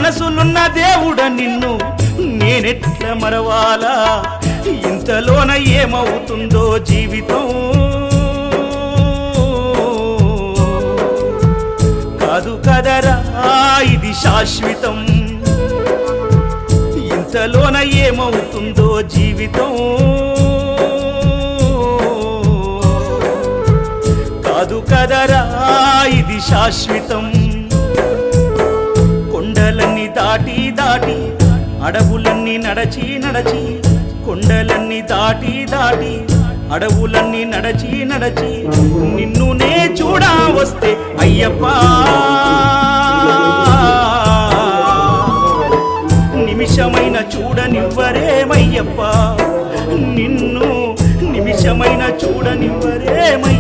మనసులున్న దేవుడ నిన్ను నేనెట్ల మరవాలా ఇంతలోన ఏమవుతుందో జీవితం కాదు కదరా ఇది శాశ్వతం ఇంతలోన ఏమవుతుందో జీవితం కాదు కదరా ఇది శాశ్వతం కొండలన్నీ దాటి దాటి అడవులన్నీ నడచి నడచి కొండలన్నీ దాటి దాటి అడవులన్నీ నడచి నడచి నిన్ను నే చూడా వస్తే అయ్యప్ప నిమిషమైన చూడనివ్వరేమయ్యప్ప నిన్ను నిమిషమైన చూడనివ్వరేమయ్య